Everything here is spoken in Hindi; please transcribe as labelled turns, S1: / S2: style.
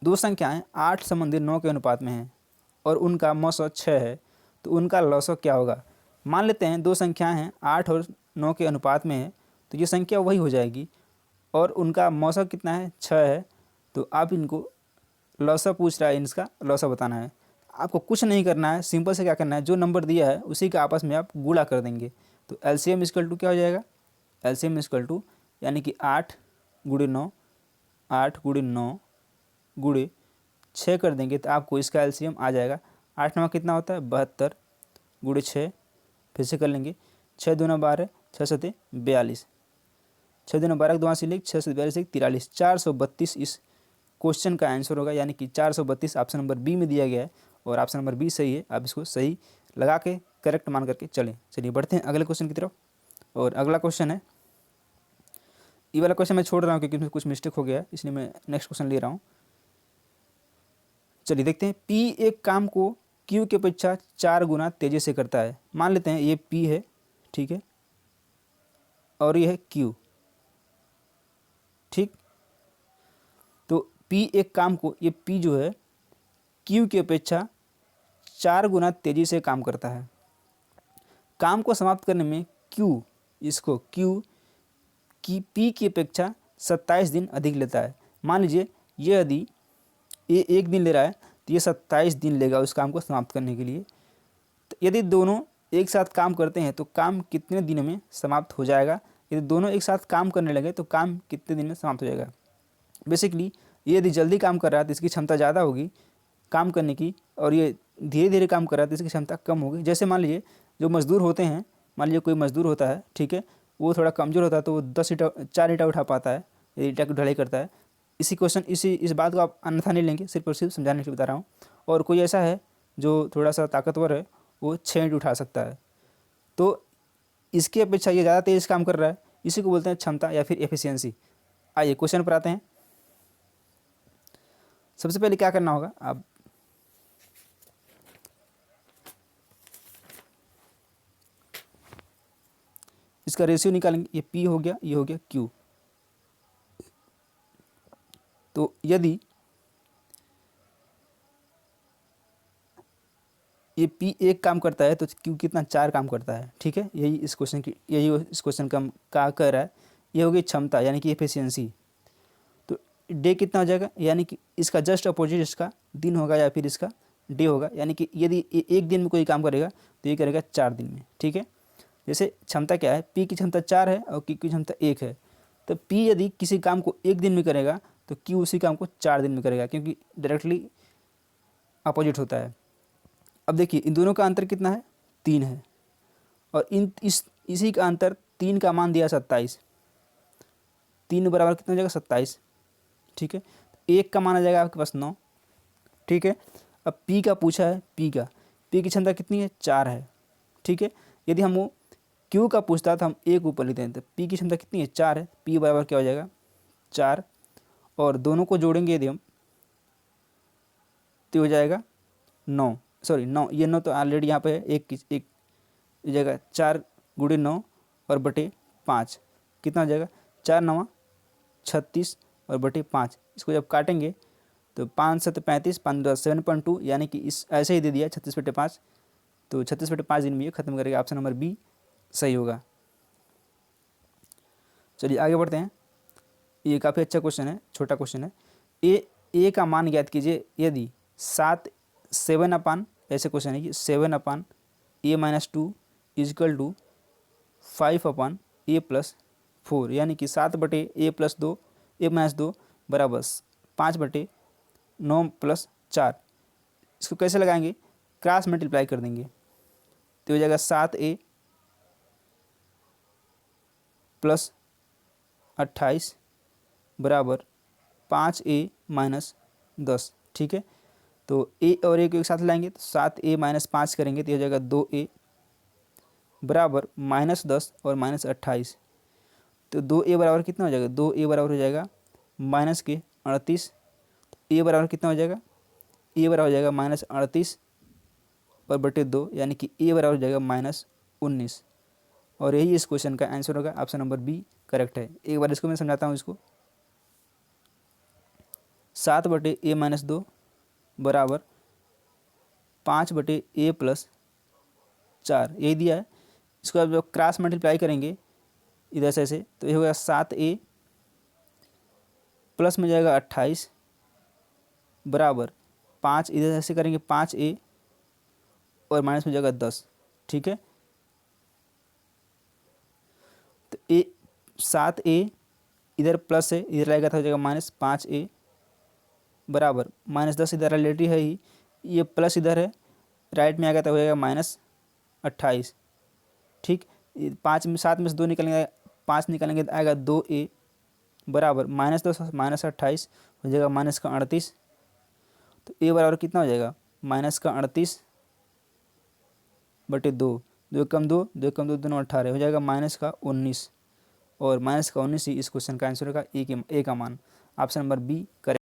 S1: दो संख्याएं 8 संबंधी 9 के अनुपात में हैं और उनका मौसो 6 है, तो उनका लौसो क्या होगा। मान लेते हैं दो संख्याएं हैं 8 और 9 के अनुपात में है, तो ये संख्या वही हो जाएगी और उनका मौसो कितना है 6 है। तो आप इनको लौसो पूछ रहा है, इसका लौसो बताना है। आपको कुछ नहीं करना है, सिंपल से क्या करना है, जो नंबर दिया है उसी का आपस में आप गुणा कर देंगे। तो एलसीएम इक्वल टू क्या हो जाएगा, एलसीएम इक्वल टू यानी कि 8 गुणे 9, 8 गुणे 9 गुणे 6 कर देंगे तो आपको इसका एलसीएम आ जाएगा। 8 9 कितना होता है 72 गुणे 6, फिर से कर लेंगे। 6 दूना 12, 6 सते 42, 6 दूना 12 2 से लिख 6 से 42 43, 432 इस क्वेश्चन का आंसर होगा। यानी कि 432 ऑप्शन नंबर बी में दिया गया है और ऑप्शन नंबर बी सही है। आप इसको सही लगा के करेक्ट मान करके चलें। चलिए बढ़ते हैं अगले क्वेश्चन की तरफ। और अगला क्वेश्चन है, ये वाला क्वेश्चन मैं छोड़ रहा हूँ क्योंकि इसमें कुछ मिस्टेक हो गया है, इसलिए मैं नेक्स्ट क्वेश्चन ले रहा हूँ। चलिए देखते हैं, पी एक काम को क्यू की अपेक्षा 4 गुना तेजी से करता है। मान लेते हैं ये पी है, ठीक है, और ये है क्यू, ठीक। तो पी एक काम को, ये पी जो है क्यू की अपेक्षा 4 गुना तेजी से काम करता है। काम को समाप्त करने में क्यू, इसको क्यू की पी की अपेक्षा 27 दिन अधिक लेता है। मान लीजिए ये यदि ये 1 दिन ले रहा है तो ये 27 दिन लेगा उस काम को समाप्त करने के लिए। तो यदि दोनों एक साथ काम करते हैं तो काम कितने दिन में समाप्त हो जाएगा। यदि दोनों एक साथ काम करने लगे तो काम कितने दिन में समाप्त हो जाएगा। बेसिकली ये यदि जल्दी काम कर रहा है तो इसकी क्षमता ज़्यादा होगी काम करने की, और ये धीरे धीरे काम कर रहा है तो इसकी क्षमता कम होगी। जैसे मान लीजिए जो मजदूर होते हैं, मान लीजिए कोई मजदूर होता है, ठीक है, वो थोड़ा कमज़ोर होता है तो वो 10 ईंटा 4 ईंटा उठा पाता है, ईंटा की ढलाई करता है। इस बात को आप अन्यथा नहीं लेंगे, सिर्फ और सिर्फ समझाने के लिए बता रहा हूँ। और कोई ऐसा है जो थोड़ा सा ताकतवर है, वो 6 ईंट उठा सकता है, तो इसकी अपेक्षा ये ज़्यादा तेज़ काम कर रहा है। इसी को बोलते हैं क्षमता या फिर एफिशिएंसी। आइए क्वेश्चन पर आते हैं। सबसे पहले क्या करना होगा, आप इसका रेशियो निकालेंगे। ये P हो गया, ये हो गया Q। तो यदि ये P एक काम करता है तो Q कितना 4 काम करता है, ठीक है। यही इस क्वेश्चन का कह रहा है। ये हो गई क्षमता यानी कि एफिशिएंसी। तो डे कितना हो जाएगा, यानी कि इसका जस्ट अपोजिट इसका दिन होगा या फिर इसका डे होगा। यानी कि यदि एक दिन में कोई काम करेगा तो ये करेगा 4 दिन में, ठीक है। जैसे क्षमता क्या है, P की क्षमता 4 है और Q की क्षमता 1 है। तो P यदि किसी काम को 1 दिन में करेगा तो Q उसी काम को 4 दिन में करेगा, क्योंकि डायरेक्टली अपोजिट होता है। अब देखिए इन दोनों का अंतर कितना है, 3 है, और इसी का अंतर 3 का मान दिया 27, 3 बराबर कितना हो जाएगा 27, ठीक है। 1 का मान आ जाएगा आपके पास 9, ठीक है। अब P का पूछा है, P की क्षमता कितनी है 4 है, ठीक है। यदि हम वो Q का पूछता तो हम 1 ऊपर लिखते हैं, तो P की क्षमता कितनी है 4 है, P बराबर क्या हो जाएगा 4, और दोनों को जोड़ेंगे यदि हम तो हो जाएगा 9, सॉरी 9, ये 9 तो ऑलरेडी यहाँ पे है, एक जगह 4 गुणे 9 और बटे 5 कितना हो जाएगा 4 9 36 और बटे 5। इसको जब काटेंगे तो 5 7 35, 5 10 7.2, यानी कि इस ऐसे ही दे दिया 36 बटे 5। तो 36 बटे 5 दिन में ये खत्म करेगा। ऑप्शन नंबर बी सही होगा। चलिए आगे बढ़ते हैं। ये काफ़ी अच्छा क्वेश्चन है, छोटा क्वेश्चन है। ए का मान ज्ञात कीजिए यदि 7 अपान, ऐसे क्वेश्चन है कि 7 अपान a-2 is equal to 5 upon a+4, यानी कि 7 बटे a+2 बराबर 5 बटे 9 + 4। इसको कैसे लगाएंगे, क्रॉस मल्टीप्लाई कर देंगे तो हो जाएगा 7a + 28 बराबर 5a - 10, ठीक है। तो a और a को एक साथ लाएंगे तो 7a - 5 करेंगे तो हो जाएगा 2a बराबर -10 और -28। तो 2a बराबर कितना हो जाएगा, 2a बराबर हो जाएगा -38। a बराबर कितना हो जाएगा, a बराबर हो जाएगा -38 और बटे 2, यानी कि a बराबर हो जाएगा -19। और यही इस क्वेश्चन का आंसर होगा। ऑप्शन नंबर बी करेक्ट है। एक बार इसको मैं समझाता हूँ। इसको 7/a-2 बराबर 5/a+4, यही दिया है। इसको अब जब क्रॉस मल्टीप्लाई करेंगे इधर से ऐसे तो ये होगा 7a प्लस में जाएगा 28 बराबर 5, इधर से ऐसे करेंगे 5a और माइनस में जाएगा 10। ठीक है, तो 7a इधर प्लस है, इधर रहेगा तो हो जाएगा -5a बराबर -10, इधर रिलेटिव है ही, ये प्लस इधर है, राइट में आएगा तो हो जाएगा -28। ठीक, 5 में 7 में से 2 निकलेंगे, 5 निकलेंगे तो आएगा 2a बराबर -10 -28 हो जाएगा -38। तो a बराबर कितना हो जाएगा -38/2, 2 कम 2 2 कम 2 दोनों 18 हो जाएगा -19, और -19 ही इस क्वेश्चन का आंसर होगा ए का मान। Option number B correct.